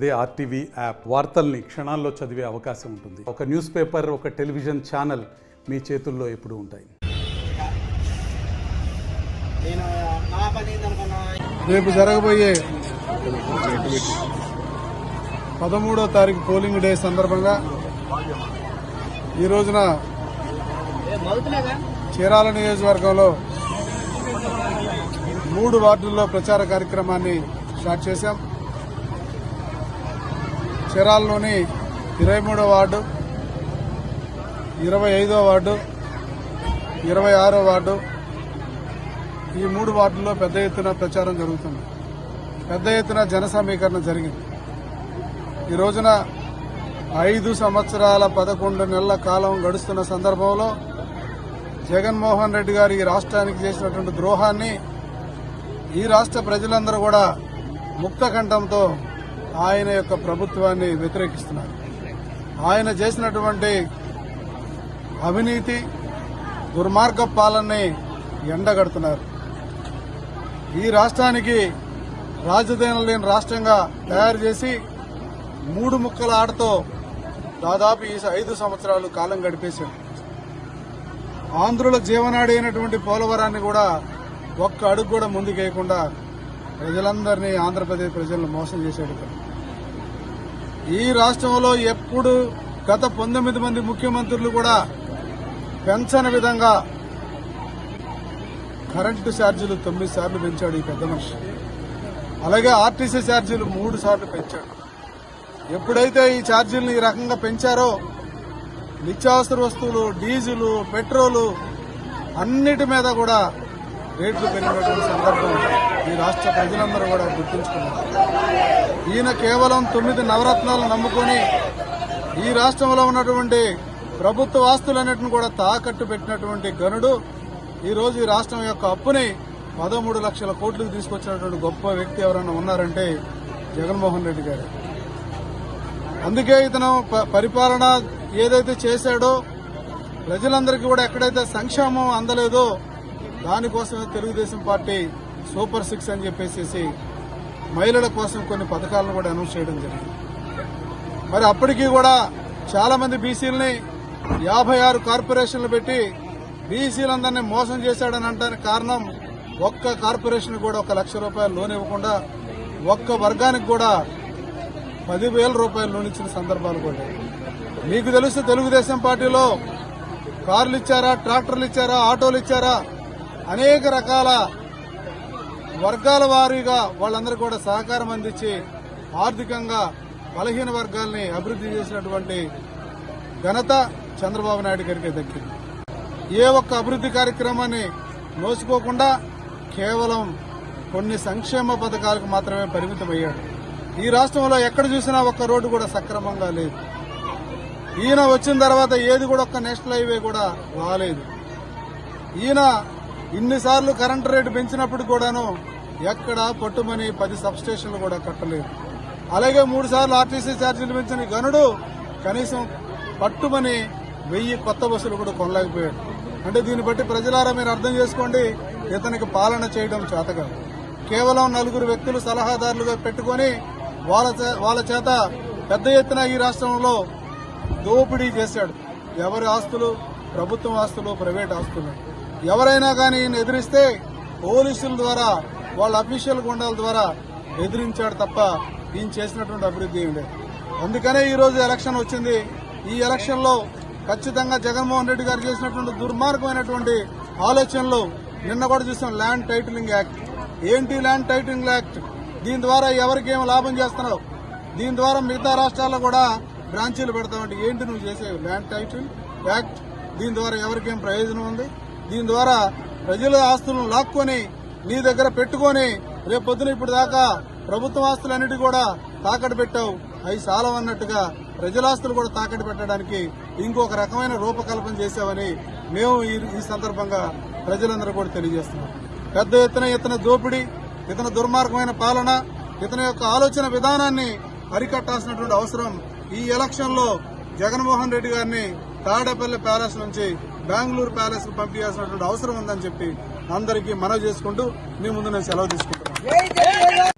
అదే RTV app వార్తల్ని క్షణాల్లో చదివే అవకాశం ఉంటుంది. ఒక న్యూస్ పేపర్, ఒక టెలివిజన్ ఛానల్ మీ చేతుల్లో ఎప్పుడూ ఉంటాయి. రేపు జరగబోయే 13వ తారీఖు పోలింగ్ డే సందర్భంగా ఈ రోజున చీరాల నియోజకవర్గంలో 3 వార్డుల్లో ప్రచార కార్యక్రమాన్ని స్టార్ట్ చేశాం. చీరాలలోని 23వ వార్డు, 25వ వార్డు, 26వ వార్డు, ఈ 3 వార్డుల్లో పెద్ద ఎత్తున ప్రచారం జరుగుతుంది. పెద్ద ఎత్తున జన సమీకరణ జరిగింది. ఈ రోజున 5 సంవత్సరాల 11 నెలల కాలం గడుస్తున్న సందర్భంలో జగన్మోహన్ రెడ్డి గారు ఈ రాష్ట్రానికి చేసినటువంటి ద్రోహాన్ని ఈ రాష్ట్ర ప్రజలందరూ కూడా ముక్త కంఠంతో ఆయన యొక్క ప్రభుత్వాన్ని వ్యతిరేకిస్తున్నారు. ఆయన చేసినటువంటి అవినీతి, దుర్మార్గ పాలనని ఎండగడుతున్నారు. ఈ రాష్ట్రానికి రాజధాని లేని రాష్ట్రంగా తయారు చేసి 3 ముక్కల ఆటతో దాదాపు ఈ 5 సంవత్సరాలు కాలం గడిపేశారు. ఆంధ్రుల జీవనాడి అయినటువంటి పోలవరాన్ని కూడా ఒక్క అడుగు కూడా ముందుకేయకుండా ప్రజలందరినీ, ఆంధ్రప్రదేశ్ ప్రజలను మోసం చేశాడు. ఈ రాష్ట్రంలో ఎప్పుడు గత 19 మంది ముఖ్యమంత్రులు కూడా పెంచని విధంగా కరెంటు ఛార్జీలు 9 సార్లు పెంచాడు ఈ పెద్ద మనిషి. అలాగే ఆర్టీసీ ఛార్జీలు 3 సార్లు పెంచాడు. ఎప్పుడైతే ఈ ఛార్జీలను ఈ రకంగా పెంచారో నిత్యావసర వస్తువులు, డీజిల్, పెట్రోలు అన్నిటి మీద కూడా రేట్లు పెరిగినటువంటి సందర్భం ఈ రాష్ట్ర ప్రజలందరూ కూడా గుర్తుంచుకున్నారు. ఈయన కేవలం 9 నవరత్నాలు నమ్ముకొని ఈ రాష్ట్రంలో ఉన్నటువంటి ప్రభుత్వ ఆస్తులన్నింటిని కూడా తాకట్టు పెట్టినటువంటి గనుడు ఈ రోజు ఈ రాష్ట్రం యొక్క అప్పుని 13 లక్షల కోట్లకు తీసుకొచ్చినటువంటి గొప్ప వ్యక్తి ఎవరైనా ఉన్నారంటే జగన్మోహన్ రెడ్డి గారు. అందుకే ఇతను పరిపాలన ఏదైతే చేశాడో ప్రజలందరికీ కూడా ఎక్కడైతే సంక్షేమం అందలేదో దానికోసమే తెలుగుదేశం పార్టీ సూపర్ 6 అని చెప్పేసి మహిళల కోసం కొన్ని పథకాలను కూడా అనౌన్స్ చేయడం జరిగింది. మరి అప్పటికీ కూడా చాలా మంది బీసీలని 56 కార్పొరేషన్లు పెట్టి బీసీలందరినీ మోసం చేశాడని అంటానికి కారణం ఒక్క కార్పొరేషన్ కూడా 1 లక్ష రూపాయలు లోన్ ఇవ్వకుండా ఒక్క వర్గానికి కూడా 10,000 రూపాయలు లోన్ ఇచ్చిన సందర్భాలు కూడా. మీకు తెలిస్తే తెలుగుదేశం పార్టీలో కార్లు ఇచ్చారా, ట్రాక్టర్లు ఇచ్చారా, ఆటోలు ఇచ్చారా, అనేక రకాల వర్గాల వారీగా వాళ్ళందరూ కూడా సహకారం అందించి ఆర్థికంగా బలహీన వర్గాల్ని అభివృద్ధి చేసినటువంటి ఘనత చంద్రబాబు నాయుడు గారికి దక్కింది. ఏ ఒక్క అభివృద్ధి కార్యక్రమాన్ని నోచుకోకుండా కేవలం కొన్ని సంక్షేమ పథకాలకు మాత్రమే పరిమితమయ్యాడు. ఈ రాష్ట్రంలో ఎక్కడ చూసినా ఒక్క రోడ్డు కూడా సక్రమంగా లేదు. ఈయన వచ్చిన తర్వాత ఏది కూడా ఒక్క నేషనల్ హైవే కూడా రాలేదు. ఈయన ఇన్నిసార్లు కరెంటు రేటు పెంచినప్పుడు కూడాను ఎక్కడ పట్టుమని 10 సబ్స్టేషన్లు కూడా కట్టలేదు. అలాగే 3 సార్లు ఆర్టీసీ ఛార్జీలు పెంచిన గనుడు కనీసం పట్టుమని 1000 కొత్త బస్సులు కూడా కొనలేకపోయాడు. అంటే దీన్ని బట్టి ప్రజలారా మీరు అర్థం చేసుకోండి, ఇతనికి పాలన చేయడం చేతగా కేవలం 4 వ్యక్తులు సలహాదారులుగా పెట్టుకుని వాళ్ళ చేత పెద్ద ఎత్తున ఈ రాష్ట్రంలో దోపిడీ చేశాడు. ఎవరి ఆస్తులు ప్రభుత్వం ఆస్తులు, ప్రైవేట్ ఆస్తులు. ఎవరైనా కానీ ఈయన ఎదిరిస్తే పోలీసుల ద్వారా, వాళ్ళ అఫీషియల్ గుండాల ద్వారా ఎదిరించాడు తప్ప ఈయన చేసినటువంటి అభివృద్ధి ఏం లేదు. అందుకనే ఈ రోజు ఎలక్షన్ వచ్చింది. ఈ ఎలక్షన్ లో ఖచ్చితంగా జగన్మోహన్ రెడ్డి గారు చేసినటువంటి దుర్మార్గమైనటువంటి ఆలోచనలు నిన్న కూడా చూసాం. Land titling act. ఏంటి ల్యాండ్ టైటిలింగ్ యాక్ట్? దీని ద్వారా ఎవరికి ఏం లాభం చేస్తున్నావు? దీని ద్వారా మిగతా రాష్ట్రాల్లో కూడా బ్రాంచీలు పెడతామంటే ఏంటి నువ్వు చేసేవి? Land title act. దీని ద్వారా ఎవరికేం ప్రయోజనం ఉంది? దీని ద్వారా ప్రజల ఆస్తులను లాక్కొని నీ దగ్గర పెట్టుకొని రేపు పొద్దున ఇప్పుడు దాకా ప్రభుత్వ ఆస్తులన్నిటి కూడా తాకట్టు పెట్టావు. అవి సాలవన్నట్టుగా ప్రజల ఆస్తులు కూడా తాకట్టు పెట్టడానికి ఇంకొక రకమైన రూపకల్పన చేశావని మేము ఈ సందర్భంగా ప్రజలందరూ కూడా తెలియజేస్తున్నాం. పెద్ద ఎత్తున దోపిడీ, ఇతని దుర్మార్గమైన పాలన, ఇతని యొక్క ఆలోచన విధానాన్ని అరికట్టాల్సినటువంటి అవసరం ఈ ఎలక్షన్ లో జగన్మోహన్ రెడ్డి గారిని తాడేపల్లి ప్యాలెస్ నుంచి బెంగళూరు ప్యాలెస్ కు పంపించాల్సినటువంటి అవసరం ఉందని చెప్పి అందరికీ మనవి చేసుకుంటూ మీ ముందు నేను సెలవు తీసుకుంటున్నాను.